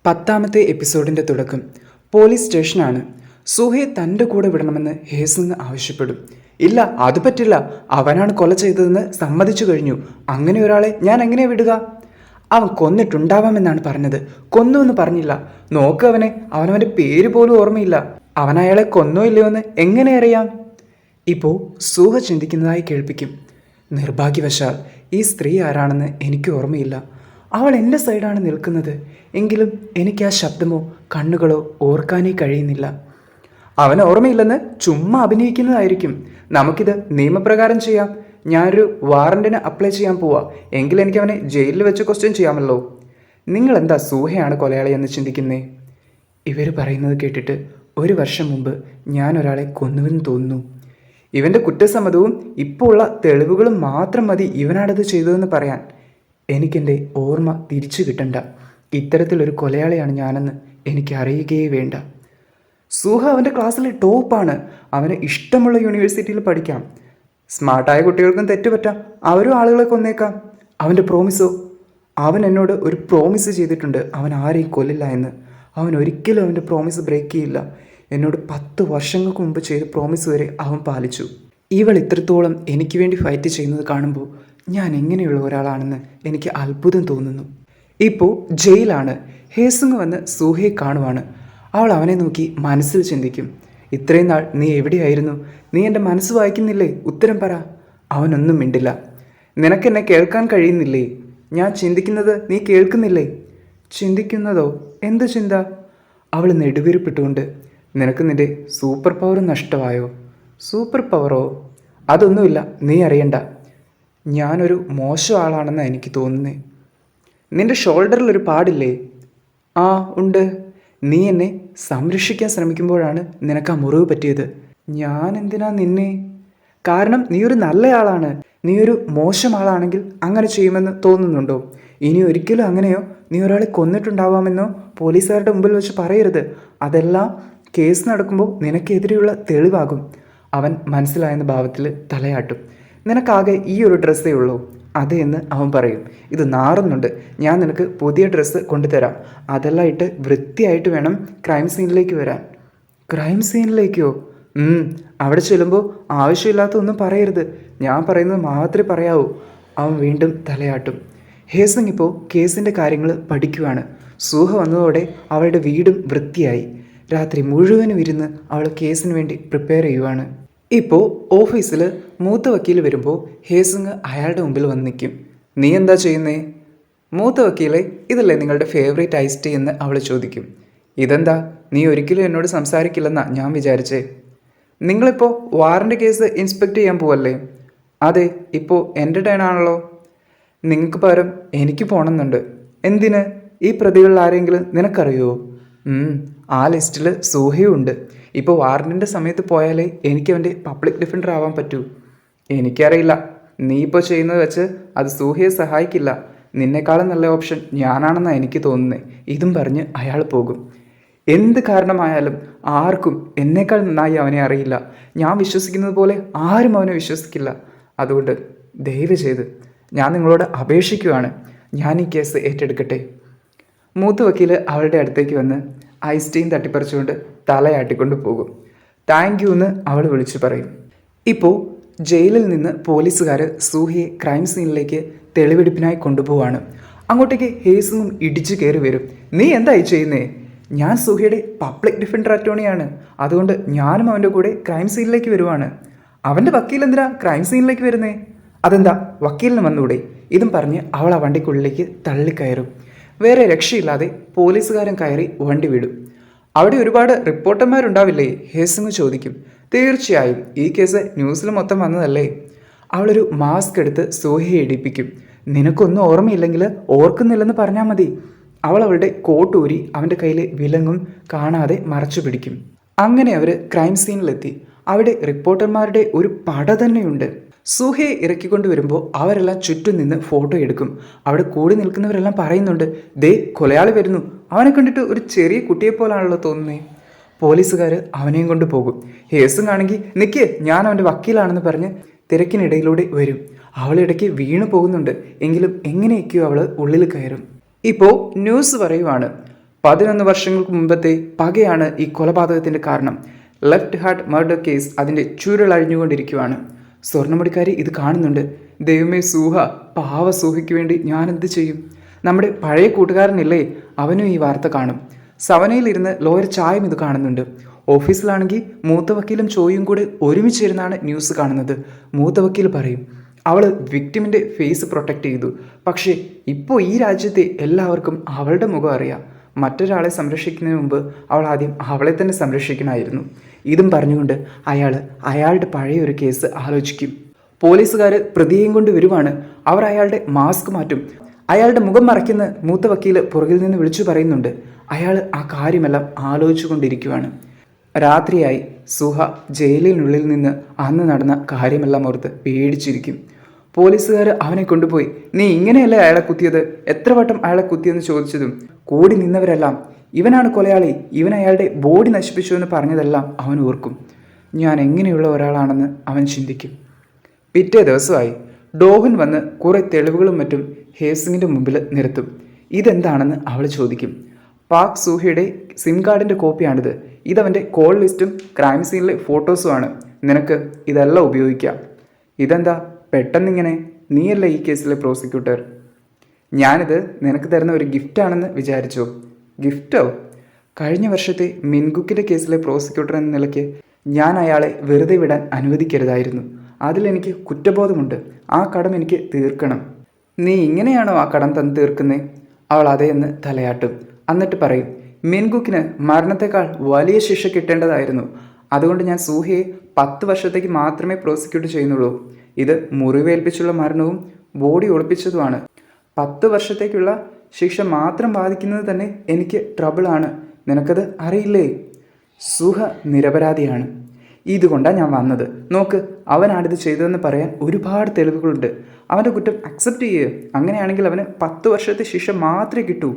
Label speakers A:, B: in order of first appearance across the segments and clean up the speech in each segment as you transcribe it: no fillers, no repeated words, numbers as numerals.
A: 10ാമത്തെ എപ്പിസോഡിൻ്റെ തുടക്കം. പോലീസ് സ്റ്റേഷനാണ്. സുഹയെ തൻ്റെ കൂടെ വിടണമെന്ന് ഹേസിങ് ആവശ്യപ്പെടും. ഇല്ല, അത് പറ്റില്ല, അവനാണ് കൊല ചെയ്തതെന്ന് സമ്മതിച്ചു കഴിഞ്ഞു. അങ്ങനെ ഒരാളെ ഞാൻ എങ്ങനെ വിടുക? അവൻ കൊന്നിട്ടുണ്ടാവാമെന്നാണ് പറഞ്ഞത്, കൊന്നുവെന്ന് പറഞ്ഞില്ല. നോക്ക്, അവനവൻ്റെ പേര് പോലും ഓർമ്മയില്ല. അവൻ അയാളെ കൊന്നോ ഇല്ലയോ എന്ന് എങ്ങനെ അറിയാം? ഇപ്പോൾ സുഹ ചിന്തിക്കുന്നതായി കേൾപ്പിക്കും. നിർഭാഗ്യവശാൽ ഈ സ്ത്രീ ആരാണെന്ന് എനിക്ക് ഓർമ്മയില്ല. അവൾ എൻ്റെ സൈഡാണ് നിൽക്കുന്നത്. എങ്കിലും എനിക്ക് ആ ശബ്ദമോ കണ്ണുകളോ ഓർക്കാനേ കഴിയുന്നില്ല. അവന് ഓർമ്മയില്ലെന്ന് ചുമ്മാ അഭിനയിക്കുന്നതായിരിക്കും. നമുക്കിത് നിയമപ്രകാരം ചെയ്യാം. ഞാനൊരു വാറണ്ടിന് അപ്ലൈ ചെയ്യാൻ പോവാ. എങ്കിൽ എനിക്ക് അവനെ ജയിലിൽ വെച്ച് ക്വസ്റ്റ്യൻ ചെയ്യാമല്ലോ. നിങ്ങളെന്താ സൂഹയാണ് കൊലയാളി എന്ന് ചിന്തിക്കുന്നേ? ഇവർ പറയുന്നത് കേട്ടിട്ട് 1 വർഷം മുമ്പ് ഞാൻ ഒരാളെ കൊന്നുവെന്ന് തോന്നുന്നു. ഇവൻ്റെ കുറ്റസമ്മതവും ഇപ്പോൾ ഉള്ള തെളിവുകളും മാത്രം മതി ഇവനാണത് ചെയ്തതെന്ന് പറയാൻ. എനിക്കെൻ്റെ ഓർമ്മ തിരിച്ചു കിട്ടണ്ട. ഇത്തരത്തിലൊരു കൊലയാളിയാണ് ഞാനെന്ന് എനിക്ക് അറിയുകയേ വേണ്ട. സുഹ അവൻ്റെ ക്ലാസ്സിലെ ടോപ്പാണ്. അവന് ഇഷ്ടമുള്ള യൂണിവേഴ്സിറ്റിയിൽ പഠിക്കാം. സ്മാർട്ടായ കുട്ടികൾക്കും തെറ്റുപറ്റാം. അവരും ആളുകളെ കൊന്നേക്കാം. അവൻ്റെ പ്രോമിസോ? അവൻ എന്നോട് ഒരു പ്രോമിസ് ചെയ്തിട്ടുണ്ട്, അവൻ ആരെയും കൊല്ലില്ല എന്ന്. അവൻ ഒരിക്കലും അവൻ്റെ പ്രോമിസ് ബ്രേക്ക് ചെയ്യില്ല. എന്നോട് 10 വർഷങ്ങൾക്ക് മുമ്പ് ചെയ്ത പ്രോമിസ് വരെ അവൻ പാലിച്ചു. ഇവൾ ഇത്രത്തോളം എനിക്ക് വേണ്ടി ഫൈറ്റ് ചെയ്യുന്നത് കാണുമ്പോൾ ഞാൻ എങ്ങനെയുള്ള ഒരാളാണെന്ന് എനിക്ക് അത്ഭുതം തോന്നുന്നു. ഇപ്പോൾ ജയിലാണ്. ഹേസുങ് വന്ന് സൂഹയെ കാണുവാണ്. അവൾ അവനെ നോക്കി മനസ്സിൽ ചിന്തിക്കും. ഇത്രയും നാൾ നീ എവിടെയായിരുന്നു? നീ എൻ്റെ മനസ്സ് വായിക്കുന്നില്ലേ? ഉത്തരം പറ. അവനൊന്നും മിണ്ടില്ല. നിനക്കെന്നെ കേൾക്കാൻ കഴിയുന്നില്ലേ? ഞാൻ ചിന്തിക്കുന്നത് നീ കേൾക്കുന്നില്ലേ? ചിന്തിക്കുന്നതോ? എന്ത് ചിന്ത? അവൾ നെടുവീർപ്പിട്ടുകൊണ്ട്, നിനക്ക് നിൻ്റെ സൂപ്പർ പവർ നഷ്ടമായോ? സൂപ്പർ പവറോ? അതൊന്നുമില്ല, നീ അറിയണ്ട. ഞാനൊരു മോശം ആളാണെന്നാണ് എനിക്ക് തോന്നുന്നേ. നിൻ്റെ ഷോൾഡറിലൊരു പാടില്ലേ? ആ ഉണ്ട്. നീ എന്നെ സംരക്ഷിക്കാൻ ശ്രമിക്കുമ്പോഴാണ് നിനക്ക് ആ മുറിവ് പറ്റിയത്. ഞാൻ എന്തിനാ നിന്നെ? കാരണം നീ ഒരു നല്ലയാളാണ്. നീ ഒരു മോശം ആളാണെങ്കിൽ അങ്ങനെ ചെയ്യുമെന്ന് തോന്നുന്നുണ്ടോ? ഇനി ഒരിക്കലും അങ്ങനെയോ നീ ഒരാളെ കൊന്നിട്ടുണ്ടാവാമെന്നോ പോലീസുകാരുടെ മുമ്പിൽ വെച്ച് പറയരുത്. അതെല്ലാം കേസ് നടക്കുമ്പോൾ നിനക്കെതിരെയുള്ള തെളിവാകും. അവൻ മനസ്സിലായെന്ന ഭാവത്തിൽ തലയാട്ടും. നിനക്കാകെ ഈ ഒരു ഡ്രസ്സേ ഉള്ളൂ? അതെ എന്ന് അവൻ പറയും. ഇത് നാറുന്നുണ്ട്. ഞാൻ നിനക്ക് പുതിയ ഡ്രസ്സ് കൊണ്ടുതരാം. അതെല്ലാം ഇട്ട് വൃത്തിയായിട്ട് വേണം ക്രൈം സീനിലേക്ക് വരാൻ. ക്രൈം സീനിലേക്കോ? അവിടെ ചെല്ലുമ്പോൾ ആവശ്യമില്ലാത്ത ഒന്നും പറയരുത്. ഞാൻ പറയുന്നത് മാത്രമേ പറയാവൂ. അവൻ വീണ്ടും തലയാട്ടും. ഹേസങ് ഇപ്പോൾ കേസിൻ്റെ കാര്യങ്ങൾ പഠിക്കുവാണ്. സൂഹ വന്നതോടെ അവളുടെ വീടും വൃത്തിയായി. രാത്രി മുഴുവനും ഇരുന്ന് അവൾ കേസിന് വേണ്ടി പ്രിപ്പയർ ചെയ്യുവാണ്. ഇപ്പോൾ ഓഫീസിൽ മൂത്ത വക്കീൽ വരുമ്പോൾ ഹേസങ് അയാളുടെ മുമ്പിൽ വന്ന് നിൽക്കും. നീ എന്താ ചെയ്യുന്നേ? മൂത്ത വക്കീലെ, ഇതല്ലേ നിങ്ങളുടെ ഫേവറേറ്റ് ഐസ് ടീ എന്ന് അവൾ ചോദിക്കും. ഇതെന്താ, നീ ഒരിക്കലും എന്നോട് സംസാരിക്കില്ലെന്നാണ് ഞാൻ വിചാരിച്ചേ. നിങ്ങളിപ്പോൾ വാറൻ്റ് കേസ് ഇൻസ്പെക്ട് ചെയ്യാൻ പോവല്ലേ? അതെ, ഇപ്പോൾ എൻ്റെ ടേൺ ആണല്ലോ. നിങ്ങൾക്ക് പകരം എനിക്ക് പോകണമെന്നുണ്ട്. എന്തിന്? ഈ പ്രതികളിൽ ആരെങ്കിലും നിനക്കറിയുമോ? ആ ലിസ്റ്റിൽ സൂഹയും ഉണ്ട്. ഇപ്പോൾ വാറൻറ്റിൻ്റെ സമയത്ത് പോയാലേ എനിക്ക് അവൻ്റെ പബ്ലിക് ഡിഫൻഡർ ആവാൻ പറ്റൂ. എനിക്കറിയില്ല, നീ ഇപ്പോൾ ചെയ്യുന്നത് വെച്ച് അത് സൂഹയെ സഹായിക്കില്ല. നിന്നെക്കാളും നല്ല ഓപ്ഷൻ ഞാനാണെന്നാണ് എനിക്ക് തോന്നുന്നത്. ഇതും പറഞ്ഞ് അയാൾ പോകും. എന്ത് കാരണമായാലും ആർക്കും എന്നേക്കാൾ നന്നായി അവനെ അറിയില്ല. ഞാൻ വിശ്വസിക്കുന്നത് പോലെ ആരും അവനെ വിശ്വസിക്കില്ല. അതുകൊണ്ട് ദയവ് ചെയ്ത് ഞാൻ നിങ്ങളോട് അപേക്ഷിക്കുകയാണ്, ഞാൻ ഈ കേസ് ഏറ്റെടുക്കട്ടെ. മൂത്ത വക്കീൽ അവളുടെ അടുത്തേക്ക് വന്ന് ഐസ് ടീം തട്ടിപ്പറിച്ചുകൊണ്ട് തലയാട്ടിക്കൊണ്ട് പോകും. താങ്ക് യു എന്ന് അവൾ വിളിച്ചു പറയും. ഇപ്പോൾ ജയിലിൽ നിന്ന് പോലീസുകാർ സൂഹയെ ക്രൈം സീനിലേക്ക് തെളിവെടുപ്പിനായി കൊണ്ടുപോവാണ്. അങ്ങോട്ടേക്ക് ഹേസുങ്ങും ഇടിച്ചു കയറി വരും. നീ എന്തായി ചെയ്യുന്നേ? ഞാൻ സൂഹയുടെ പബ്ലിക് ഡിഫൻഡർ അറ്റോർണിയാണ്. അതുകൊണ്ട് ഞാനും അവൻ്റെ കൂടെ ക്രൈം സീനിലേക്ക് വരുവാണ്. അവൻ്റെ വക്കീൽ എന്തിനാ ക്രൈം സീനിലേക്ക് വരുന്നേ? അതെന്താ, വക്കീലിന് വന്നൂടെ? ഇതും പറഞ്ഞ് അവൾ ആ വണ്ടിക്കുള്ളിലേക്ക് തള്ളിക്കയറും. വേറെ രക്ഷയില്ലാതെ പോലീസുകാരൻ കയറി വണ്ടി വിടും. അവിടെ ഒരുപാട് റിപ്പോർട്ടർമാരുണ്ടാവില്ലേ? ഹേസങ് ചോദിക്കും. തീർച്ചയായും, ഈ കേസ് ന്യൂസിൽ മൊത്തം വന്നതല്ലേ. അവളൊരു മാസ്ക് എടുത്ത് സൂഹയെ ഇടിപ്പിക്കും. നിനക്കൊന്നും ഓർമ്മയില്ലെങ്കിൽ ഓർക്കുന്നില്ലെന്ന് പറഞ്ഞാൽ മതി. അവൾ അവളുടെ കോട്ടൂരി അവൻ്റെ കയ്യിലെ വിലങ്ങും കാണാതെ മറച്ചു പിടിക്കും. അങ്ങനെ അവർ ക്രൈം സീനിലെത്തി. അവിടെ റിപ്പോർട്ടർമാരുടെ ഒരു പട തന്നെയുണ്ട്. സൂഹയെ ഇറക്കിക്കൊണ്ട് വരുമ്പോൾ അവരെല്ലാം ചുറ്റും നിന്ന് ഫോട്ടോ എടുക്കും. അവിടെ കൂടി നിൽക്കുന്നവരെല്ലാം പറയുന്നുണ്ട്, ദേ കൊലയാളി വരുന്നു. അവനെ കണ്ടിട്ട് ഒരു ചെറിയ കുട്ടിയെപ്പോലാണല്ലോ തോന്നുന്നേ. പോലീസുകാർ അവനെയും കൊണ്ട് പോകും. ഹേസുങ് ആണെങ്കിൽ നിൽക്ക്, ഞാൻ അവൻ്റെ വക്കീലാണെന്ന് പറഞ്ഞ് തിരക്കിനിടയിലൂടെ വരും. അവളിടയ്ക്ക് വീണു പോകുന്നുണ്ട്. എങ്കിലും എങ്ങനെയൊക്കെയോ അവൾ ഉള്ളിൽ കയറും. ഇപ്പോൾ ന്യൂസ് പറയുവാണ്, 11 വർഷങ്ങൾക്ക് മുമ്പത്തെ പകയാണ് ഈ കൊലപാതകത്തിൻ്റെ കാരണം. ലെഫ്റ്റ് ഹാർട്ട് മർഡർ കേസ് അതിൻ്റെ ചുരുളഴിഞ്ഞുകൊണ്ടിരിക്കുകയാണ്. സ്വർണ്ണമുടിക്കാരി ഇത് കാണുന്നുണ്ട്. ദൈവമേ സൂഹ, പാവ സൂഹയ്ക്ക് വേണ്ടി ഞാൻ എന്ത് ചെയ്യും? നമ്മുടെ പഴയ കൂട്ടുകാരനില്ലേ, അവനും ഈ വാർത്ത കാണും. സവനയിലിരുന്ന് ലോയർ ചായം ഇത് കാണുന്നുണ്ട്. ഓഫീസിലാണെങ്കിൽ മൂത്ത വക്കീലും ചോയും കൂടെ ഒരുമിച്ചിരുന്നാണ് ന്യൂസ് കാണുന്നത്. മൂത്ത വക്കീൽ പറയും, അവൾ വിക്ടിമിൻ്റെ ഫേസ് പ്രൊട്ടക്റ്റ് ചെയ്തു. പക്ഷേ ഇപ്പോൾ ഈ രാജ്യത്തെ എല്ലാവർക്കും അവളുടെ മുഖം അറിയാം. മറ്റൊരാളെ സംരക്ഷിക്കുന്നതിന് മുമ്പ് അവൾ ആദ്യം അവളെ തന്നെ സംരക്ഷിക്കണമായിരുന്നു. ഇതും പറഞ്ഞുകൊണ്ട് അയാളുടെ പഴയ ഒരു കേസ് ആലോചിക്കും. പോലീസുകാർ പ്രതിയെയും കൊണ്ട് വരുവാണ്. അവർ അയാളുടെ മാസ്ക് മാറ്റും. അയാളുടെ മുഖം മറയ്ക്കുന്ന മൂത്ത വക്കീൽ പുറകിൽ നിന്ന് വിളിച്ചു പറയുന്നുണ്ട്. അയാൾ ആ കാര്യമെല്ലാം ആലോചിച്ചു കൊണ്ടിരിക്കുവാണ്. രാത്രിയായി. സുഹ ജയിലിനുള്ളിൽ നിന്ന് അന്ന് നടന്ന കാര്യമെല്ലാം ഓർത്ത് പേടിച്ചിരിക്കും. പോലീസുകാർ അവനെ കൊണ്ടുപോയി, നീ ഇങ്ങനെയല്ലേ അയാളെ കുത്തിയത്, എത്ര വട്ടം അയാളെ കുത്തിയെന്ന് ചോദിച്ചതും കൂടി നിന്നവരെല്ലാം ഇവനാണ് കൊലയാളി, ഇവൻ അയാളുടെ ബോഡി നശിപ്പിച്ചു എന്ന് പറഞ്ഞതെല്ലാം അവൻ ഓർക്കും. ഞാൻ എങ്ങനെയുള്ള ഒരാളാണെന്ന് അവൻ ചിന്തിക്കും. പിറ്റേ ദിവസമായി. ഡോഹൻ വന്ന് കുറേ തെളിവുകളും മറ്റും ഹേസിങ്ങിൻ്റെ മുമ്പിൽ നിർത്തും. ഇതെന്താണെന്ന് അവൾ ചോദിക്കും. പാക് സൂഹയുടെ സിം കാർഡിൻ്റെ കോപ്പിയാണിത്. ഇതവൻ്റെ കോൾ ലിസ്റ്റും ക്രൈം സീനിലെ ഫോട്ടോസുമാണ്. നിനക്ക് ഇതെല്ലാം ഉപയോഗിക്കാം. ഇതെന്താ പെട്ടെന്നിങ്ങനെ? നീയല്ല ഈ കേസിലെ പ്രോസിക്യൂട്ടർ. ഞാനിത് നിനക്ക് തരുന്ന ഒരു ഗിഫ്റ്റാണെന്ന് വിചാരിച്ചോ? ഗിഫ്റ്റോ? കഴിഞ്ഞ വർഷത്തെ മിൻകുക്കിൻ്റെ കേസിലെ പ്രോസിക്യൂട്ടർ എന്ന നിലയ്ക്ക് ഞാൻ അയാളെ വെറുതെ വിടാൻ അനുവദിക്കരുതായിരുന്നു. അതിലെനിക്ക് കുറ്റബോധമുണ്ട്. ആ കടം എനിക്ക് തീർക്കണം. നീ ഇങ്ങനെയാണോ ആ കടം തന്ന് തീർക്കുന്നേ? അവൾ അതേന്ന് തലയാട്ടും. എന്നിട്ട് പറയും, മിൻകുക്കിന് മരണത്തെക്കാൾ വലിയ ശിക്ഷ കിട്ടേണ്ടതായിരുന്നു. അതുകൊണ്ട് ഞാൻ സൂഹയെ 10 വർഷത്തേക്ക് മാത്രമേ പ്രോസിക്യൂട്ട് ചെയ്യുന്നുള്ളൂ. ഇത് മുറിവേൽപ്പിച്ചുള്ള മരണവും ബോഡി ഒളിപ്പിച്ചതുമാണ്. 10 വർഷത്തേക്കുള്ള ശിക്ഷ മാത്രം ബാധിക്കുന്നത് തന്നെ എനിക്ക് ട്രബിളാണ്. നിനക്കത് അറിയില്ലേ? സുഹ നിരപരാധിയാണ്. ഇതുകൊണ്ടാണ് ഞാൻ വന്നത്. നോക്ക്, അവനാണിത് ചെയ്തതെന്ന് പറയാൻ ഒരുപാട് തെളിവുകളുണ്ട്. അവൻ്റെ കുറ്റം അക്സെപ്റ്റ് ചെയ്യുക. അങ്ങനെയാണെങ്കിൽ അവന് 10 വർഷത്തെ ശിക്ഷ മാത്രമേ കിട്ടൂ.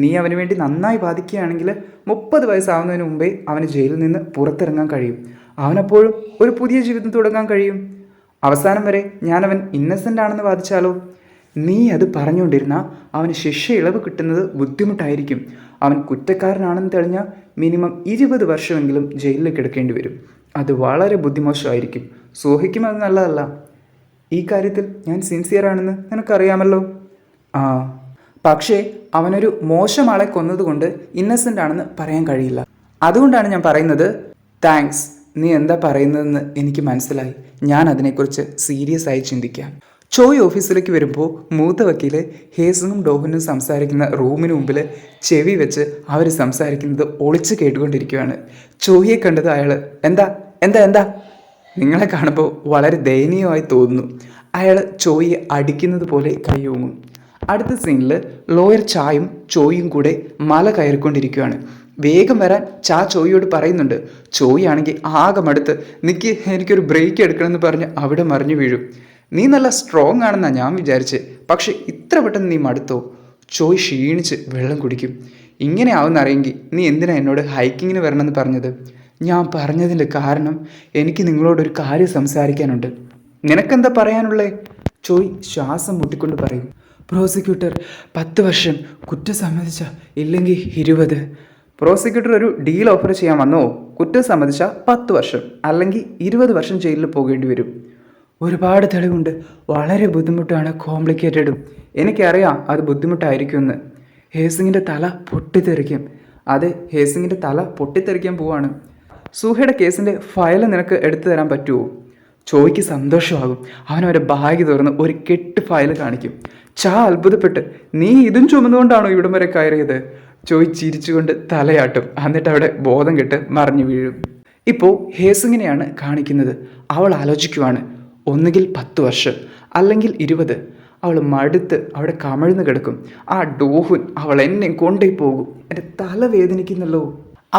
A: നീ അവന് വേണ്ടി നന്നായി ബാധിക്കുകയാണെങ്കിൽ 30 വയസ്സാവുന്നതിന് മുമ്പേ അവന് ജയിലിൽ നിന്ന് പുറത്തിറങ്ങാൻ കഴിയും. അവനപ്പോഴും ഒരു പുതിയ ജീവിതം തുടങ്ങാൻ കഴിയും. അവസാനം വരെ ഞാനവൻ ഇന്നസെൻ്റ് ആണെന്ന് വാദിച്ചാലോ? നീ അത് പറഞ്ഞുകൊണ്ടിരുന്നാൽ അവന് ശിക്ഷ ഇളവ് കിട്ടുന്നത് ബുദ്ധിമുട്ടായിരിക്കും. അവൻ കുറ്റക്കാരനാണെന്ന് തെളിഞ്ഞാൽ മിനിമം 20 വർഷമെങ്കിലും ജയിലിൽ കിടക്കേണ്ടി വരും. അത് വളരെ ബുദ്ധിമോശമായിരിക്കും. സൂഹിക്കും അത് നല്ലതല്ല. ഈ കാര്യത്തിൽ ഞാൻ സിൻസിയറാണെന്ന് നിനക്കറിയാമല്ലോ. പക്ഷേ അവനൊരു മോശം ആളെ കൊന്നതുകൊണ്ട് ഇന്നസെൻ്റ് ആണെന്ന് പറയാൻ കഴിയില്ല. അതുകൊണ്ടാണ് ഞാൻ പറയുന്നത്. താങ്ക്സ്. നീ എന്താ പറയുന്നതെന്ന് എനിക്ക് മനസ്സിലായി. ഞാൻ അതിനെക്കുറിച്ച് സീരിയസ് ആയി ചിന്തിക്കാം. ചോയ് ഓഫീസിലേക്ക് വരുമ്പോൾ മൂത്ത വക്കീല് ഹേസും ഡോഹനും സംസാരിക്കുന്ന റൂമിന് മുമ്പിൽ ചെവി വെച്ച് അവർ സംസാരിക്കുന്നത് ഒളിച്ച് കേട്ടുകൊണ്ടിരിക്കുകയാണ്. ചോയിയെ കണ്ടത് അയാൾ എന്താ എന്താ എന്താ നിങ്ങളെ കാണുമ്പോൾ വളരെ ദയനീയമായി തോന്നുന്നു. അയാൾ ചോയിയെ അടിക്കുന്നത് പോലെ കൈയൂങ്ങും. അടുത്ത സീനിൽ ലോയർ ചായും ചോയും കൂടെ മല കയറിക്കൊണ്ടിരിക്കുകയാണ്. വേഗം വരാൻ ചോയിയോട് പറയുന്നുണ്ട്. ചോയി ആണെങ്കിൽ ആകെ മടുത്ത് നിക്ക്, എനിക്കൊരു ബ്രേക്ക് എടുക്കണമെന്ന് പറഞ്ഞ് അവിടെ മറിഞ്ഞു വീഴും. നീ നല്ല സ്ട്രോങ് ആണെന്നാണ് ഞാൻ വിചാരിച്ച്, പക്ഷെ ഇത്ര പെട്ടെന്ന് നീ മടുത്തോ? ചോയ് ക്ഷീണിച്ച് വെള്ളം കുടിക്കും. ഇങ്ങനെ ആവുമെന്നറിയെങ്കിൽ നീ എന്തിനാ എന്നോട് ഹൈക്കിങ്ങിന് വരണമെന്ന് പറഞ്ഞത്? ഞാൻ പറഞ്ഞതിൻ്റെ കാരണം എനിക്ക് നിങ്ങളോടൊരു കാര്യം സംസാരിക്കാനുണ്ട്. നിനക്കെന്താ പറയാനുള്ളേ? ചോയ് ശ്വാസം മുട്ടിക്കൊണ്ട് പറയും. പ്രോസിക്യൂട്ടർ 10 വർഷം, കുറ്റം സമ്മതിച്ച ഇല്ലെങ്കിൽ 20. പ്രോസിക്യൂട്ടർ ഒരു ഡീൽ ഓഫർ ചെയ്യാൻ വന്നോ? കുറ്റം സമ്മതിച്ച 10 വർഷം അല്ലെങ്കിൽ 20 വർഷം ജയിലിൽ പോകേണ്ടി വരും. ഒരുപാട് തെളിവുണ്ട്. വളരെ ബുദ്ധിമുട്ടാണ്, കോംപ്ലിക്കേറ്റഡും. എനിക്കറിയാം അത് ബുദ്ധിമുട്ടായിരിക്കുമെന്ന്. ഹേസിങ്ങിൻ്റെ തല പൊട്ടിത്തെറിക്കും. അതെ, ഹേസിങ്ങിൻ്റെ തല പൊട്ടിത്തെറിക്കാൻ പോവാണ്. സൂഹയുടെ കേസിൻ്റെ ഫയൽ നിനക്ക് എടുത്തു തരാൻ പറ്റുമോ? ചോയ്ക്ക് സന്തോഷമാകും. അവനവരെ ബാഗ് തുറന്ന് ഒരു കെട്ട് ഫയൽ കാണിക്കും. അത്ഭുതപ്പെട്ട്, നീ ഇതും ചുമന്നുകൊണ്ടാണോ ഇവിടം വരെ കയറിയത്? ചോയ് ചിരിച്ചുകൊണ്ട് തലയാട്ടും. എന്നിട്ട് അവിടെ ബോധം കെട്ട് മറിഞ്ഞു വീഴും. ഇപ്പോൾ ഹേസിങ്ങിനെയാണ് കാണിക്കുന്നത്. അവൾ ആലോചിക്കുവാണ്, ഒന്നുകിൽ 10 വർഷം അല്ലെങ്കിൽ 20. അവൾ മടുത്ത് അവിടെ കമിഴ്ന്ന് കിടക്കും. ആ ഡോഹുൻ അവൾ എന്നെ കൊണ്ടേ പോകും. എൻ്റെ തല വേദനിക്കുന്നല്ലോ.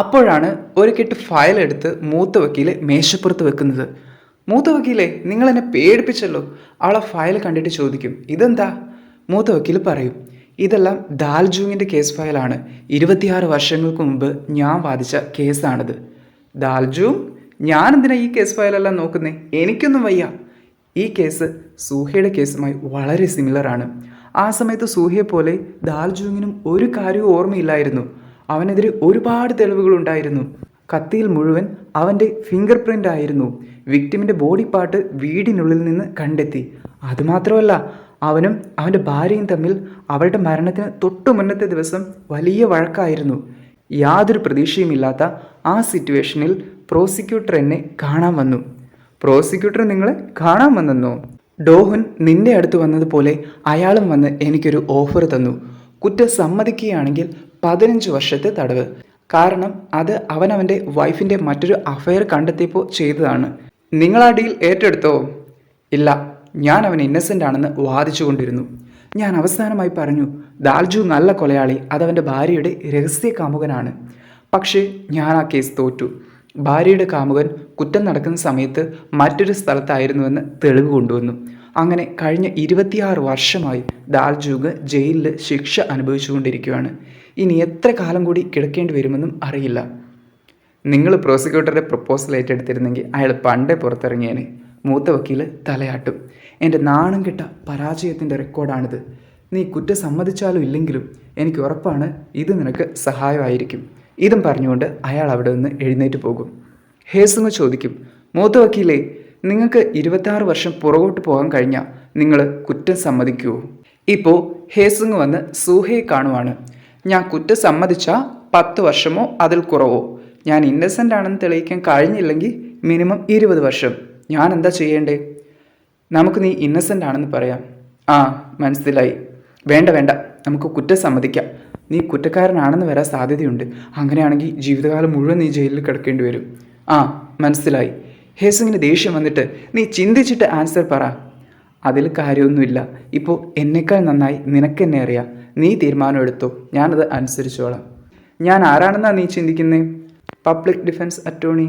A: അപ്പോഴാണ് ഒരു കെട്ട് ഫയൽ എടുത്ത് മൂത്ത വക്കീലെ മേശപ്പുറത്ത് വെക്കുന്നത്. മൂത്ത വക്കീലെ, നിങ്ങൾ എന്നെ പേടിപ്പിച്ചല്ലോ. അവളെ ഫയൽ കണ്ടിട്ട് ചോദിക്കും, ഇതെന്താ? മൂത്ത വക്കീൽ പറയും, ഇതെല്ലാം ദാൽജൂങ്ങിൻ്റെ കേസ് ഫയലാണ്. 26 വർഷങ്ങൾക്ക് മുമ്പ് ഞാൻ വാദിച്ച കേസാണിത്. ദാൽജൂങ്? ഞാനെന്തിനാ ഈ കേസ് ഫയലെല്ലാം നോക്കുന്നേ? എനിക്കൊന്നും വയ്യ. ഈ കേസ് സൂഹയുടെ കേസുമായി വളരെ സിമിലറാണ്. ആ സമയത്ത് സൂഹയെ പോലെ ദാൽജൂങ്ങിനും ഒരു കാര്യവും ഓർമ്മയില്ലായിരുന്നു. അവനെതിരെ ഒരുപാട് തെളിവുകളുണ്ടായിരുന്നു. കത്തിയിൽ മുഴുവൻ അവൻ്റെ ഫിംഗർ പ്രിൻ്റ് ആയിരുന്നു. വിക്ടിമിൻ്റെ ബോഡി പാർട്ട് വീടിനുള്ളിൽ നിന്ന് കണ്ടെത്തി. അതുമാത്രമല്ല, അവനും അവൻ്റെ ഭാര്യയും തമ്മിൽ അവളുടെ മരണത്തിന് തൊട്ടു മുന്നത്തെ ദിവസം വലിയ വഴക്കായിരുന്നു. യാതൊരു പ്രതീക്ഷയുമില്ലാത്ത ആ സിറ്റുവേഷനിൽ പ്രോസിക്യൂട്ടർ എന്നെ കാണാൻ വന്നു. പ്രോസിക്യൂട്ടർ നിങ്ങളെ കാണാൻ വന്നെന്നോ? ഡോഹൻ നിന്റെ അടുത്ത് വന്നതുപോലെ അയാളും വന്ന് എനിക്കൊരു ഓഫർ തന്നു. കുറ്റം സമ്മതിക്കുകയാണെങ്കിൽ 15 വർഷത്തെ തടവ്. കാരണം അത് അവനവൻ്റെ വൈഫിൻ്റെ മറ്റൊരു അഫയർ കണ്ടെത്തിയപ്പോൾ ചെയ്തതാണ്. നിങ്ങൾ ആ ഡീൽ ഏറ്റെടുത്തോ? ഇല്ല, ഞാൻ അവൻ ഇന്നസെൻ്റ് ആണെന്ന് വാദിച്ചു കൊണ്ടിരുന്നു. ഞാൻ അവസാനമായി പറഞ്ഞു, ദാൽജു നല്ല കൊലയാളി, അതവൻ്റെ ഭാര്യയുടെ രഹസ്യ കാമുകനാണ്. പക്ഷേ ഞാൻ ആ കേസ് തോറ്റു. ഭാര്യയുടെ കാമുകൻ കുറ്റം നടക്കുന്ന സമയത്ത് മറ്റൊരു സ്ഥലത്തായിരുന്നുവെന്ന് തെളിവ് കൊണ്ടുവന്നു. അങ്ങനെ കഴിഞ്ഞ 26 വർഷമായി ദാൽജൂഗ് ജയിലിൽ ശിക്ഷ അനുഭവിച്ചുകൊണ്ടിരിക്കുകയാണ്. ഇനി എത്ര കാലം കൂടി കിടക്കേണ്ടി വരുമെന്നും അറിയില്ല. നിങ്ങൾ പ്രോസിക്യൂട്ടറുടെ പ്രപ്പോസൽ ഏറ്റെടുത്തിരുന്നെങ്കിൽ അയാൾ പണ്ടേ പുറത്തിറങ്ങിയേനെ. മൂത്ത വക്കീൽ തലയാട്ടും. എൻ്റെ നാണം കെട്ട പരാജയത്തിൻ്റെ റെക്കോർഡാണിത്. നീ കുറ്റം സമ്മതിച്ചാലും ഇല്ലെങ്കിലും എനിക്ക് ഉറപ്പാണ് ഇത് നിനക്ക് സഹായമായിരിക്കും. ഇതും പറഞ്ഞുകൊണ്ട് അയാൾ അവിടെ നിന്ന് എഴുന്നേറ്റ് പോകും. ഹേസുങ് ചോദിക്കും, മൂത്ത വക്കീലേ, നിങ്ങൾക്ക് 26 വർഷം പുറകോട്ട് പോകാൻ കഴിഞ്ഞാൽ നിങ്ങൾ കുറ്റം സമ്മതിക്കുമോ? ഇപ്പോൾ ഹേസുങ് വന്ന് സൂഹയെ കാണുവാണ്. ഞാൻ കുറ്റം സമ്മതിച്ചാൽ 10 വർഷമോ അതിൽ കുറവോ, ഞാൻ ഇന്നസെൻ്റ് ആണെന്ന് തെളിയിക്കാൻ കഴിഞ്ഞില്ലെങ്കിൽ മിനിമം 20 വർഷം. ഞാൻ എന്താ ചെയ്യേണ്ടേ? നമുക്ക് നീ ഇന്നസെൻ്റ് ആണെന്ന് പറയാം. ആ, മനസ്സിലായി. വേണ്ട, നമുക്ക് കുറ്റം സമ്മതിക്കാം. നീ കുറ്റക്കാരനാണെന്ന് വരാൻ സാധ്യതയുണ്ട്. അങ്ങനെയാണെങ്കിൽ ജീവിതകാലം മുഴുവൻ നീ ജയിലിൽ കിടക്കേണ്ടി വരും. ആ, മനസ്സിലായി. ഹേസുങ്ങിന് ദേഷ്യം വന്നിട്ട്, നീ ചിന്തിച്ചിട്ട് ആൻസർ പറ. അതിൽ കാര്യമൊന്നുമില്ല. ഇപ്പോൾ എന്നേക്കാൾ നന്നായി നിനക്കെന്നെ അറിയാം. നീ തീരുമാനം എടുത്തോ, ഞാനത് അനുസരിച്ചോളാം. ഞാൻ ആരാണെന്നാണ് നീ ചിന്തിക്കുന്നേ? Public defence attorney.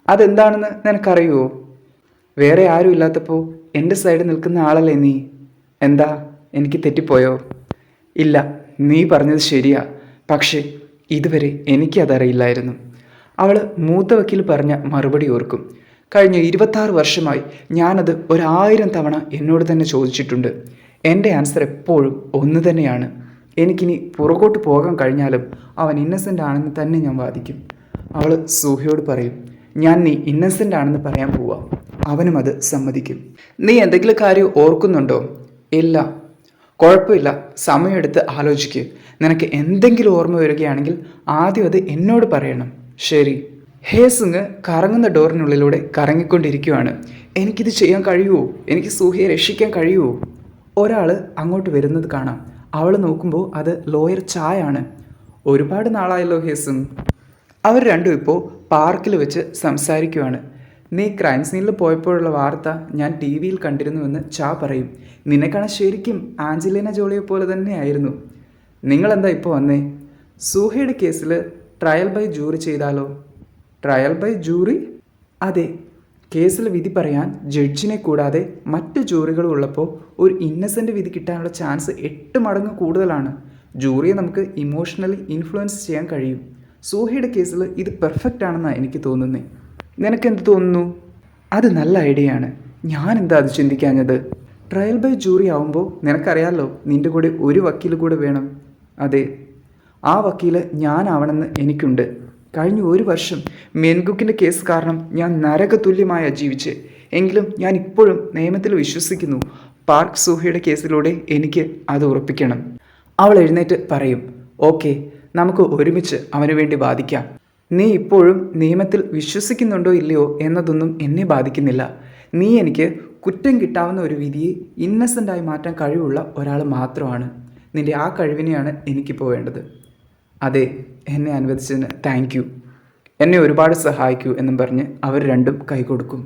A: അതെന്താണെന്ന് നിനക്കറിയുമോ? വേറെ ആരും ഇല്ലാത്തപ്പോൾ എൻ്റെ സൈഡിൽ നിൽക്കുന്ന ആളല്ലേ നീ. എന്താ, എനിക്ക് തെറ്റിപ്പോയോ? ഇല്ല, നീ പറഞ്ഞത് ശരിയാ. പക്ഷേ ഇതുവരെ എനിക്കതറിയില്ലായിരുന്നു. അവൾ മൂത്ത വക്കീൽ പറഞ്ഞ മറുപടി ഓർക്കും. കഴിഞ്ഞ 26 വർഷമായി ഞാനത് 1000 തവണ എന്നോട് തന്നെ ചോദിച്ചിട്ടുണ്ട്. എൻ്റെ ആൻസർ എപ്പോഴും ഒന്ന് തന്നെയാണ്. എനിക്കിനി പുറകോട്ട് പോകാൻ കഴിഞ്ഞാലും അവൻ ഇന്നസെൻ്റ് ആണെന്ന് തന്നെ ഞാൻ വാദിക്കും. അവൾ സൂഹയോട് പറയും, ഞാൻ നീ ഇന്നസെൻ്റ് ആണെന്ന് പറയാൻ പോവാം. അവനും അത് സമ്മതിക്കും. നീ എന്തെങ്കിലും കാര്യം ഓർക്കുന്നുണ്ടോ? ഇല്ല. കുഴപ്പമില്ല, സമയമെടുത്ത് ആലോചിക്കുക. നിനക്ക് എന്തെങ്കിലും ഓർമ്മ വരികയാണെങ്കിൽ ആദ്യം അത് എന്നോട് പറയണം. ശരി. ഹേസുങ് കറങ്ങുന്ന ഡോറിനുള്ളിലൂടെ കറങ്ങിക്കൊണ്ടിരിക്കുകയാണ്. എനിക്കിത് ചെയ്യാൻ കഴിയുമോ? എനിക്ക് സൂഹയെ രക്ഷിക്കാൻ കഴിയുമോ? ഒരാൾ അങ്ങോട്ട് വരുന്നത് കാണാം. അവൾ നോക്കുമ്പോൾ അത് ലോയർ ചായാണ്. ഒരുപാട് നാളായല്ലോ ഹേസുങ്. അവർ രണ്ടും ഇപ്പോൾ പാർക്കിൽ വെച്ച് സംസാരിക്കുവാണ്. നീ ക്രൈം സീനിൽ പോയപ്പോഴുള്ള വാർത്ത ഞാൻ TV യിൽ കണ്ടിരുന്നുവെന്ന് ചാ പറയും. നിന്നെ കാണാൻ ശരിക്കും ആഞ്ചലിന ജോളിയെ പോലെ തന്നെയായിരുന്നു. നിങ്ങളെന്താ ഇപ്പോൾ വന്നേ? സൂഹയുടെ കേസിൽ ട്രയൽ ബൈ ജൂറി ചെയ്താലോ? Trial by jury? അതെ. കേസിൽ വിധി പറയാൻ ജഡ്ജിനെ കൂടാതെ മറ്റ് ജൂറികളും ഉള്ളപ്പോൾ ഒരു ഇന്നസെൻ്റ് വിധി കിട്ടാനുള്ള ചാൻസ് 8 മടങ്ങ് കൂടുതലാണ്. ജൂറിയെ നമുക്ക് ഇമോഷണലി ഇൻഫ്ലുവൻസ് ചെയ്യാൻ കഴിയും. സൂഹയുടെ കേസിൽ ഇത് പെർഫെക്റ്റ് ആണെന്നാണ് എനിക്ക് തോന്നുന്നത്. നിനക്കെന്ത് തോന്നുന്നു? അത് നല്ല ഐഡിയയാണ്. ഞാൻ എന്താ അത് ചിന്തിക്കാഞ്ഞത്? ട്രയൽ ബൈ ജൂറി ആവുമ്പോൾ നിനക്കറിയാമല്ലോ, നിൻ്റെ കൂടെ ഒരു വക്കീൽ കൂടെ വേണം. അതെ, ആ വക്കീൽ ഞാനാവണമെന്ന് എനിക്കുണ്ട്. കഴിഞ്ഞ 1 വർഷം മെൻഗുക്കിൻ്റെ കേസ് കാരണം ഞാൻ നരകതുല്യമായ ജീവിച്ച്. എങ്കിലും ഞാൻ ഇപ്പോഴും നിയമത്തിൽ വിശ്വസിക്കുന്നു. പാർക്ക് സൂഹയുടെ കേസിലൂടെ എനിക്ക് അത് ഉറപ്പിക്കണം. അവൾ എഴുന്നേറ്റ് പറയും, ഓക്കെ, നമുക്ക് ഒരുമിച്ച് അവന് വേണ്ടി വാദിക്കാം. നീ ഇപ്പോഴും നിയമത്തിൽ വിശ്വസിക്കുന്നുണ്ടോ ഇല്ലയോ എന്നതൊന്നും എന്നെ ബാധിക്കുന്നില്ല. നീ എനിക്ക് കുറ്റം കിട്ടാവുന്ന ഒരു വിധിയെ ഇന്നസെൻ്റായി മാറ്റാൻ കഴിവുള്ള ഒരാൾ മാത്രമാണ്. നിൻ്റെ ആ കഴിവിനെയാണ് എനിക്കിപ്പോൾ വേണ്ടത്. അതെ, എന്നെ അനുവദിച്ചതിന് താങ്ക് യു. എന്നെ ഒരുപാട് സഹായിക്കൂ എന്നും പറഞ്ഞ് അവർ രണ്ടും കൈ കൊടുക്കും.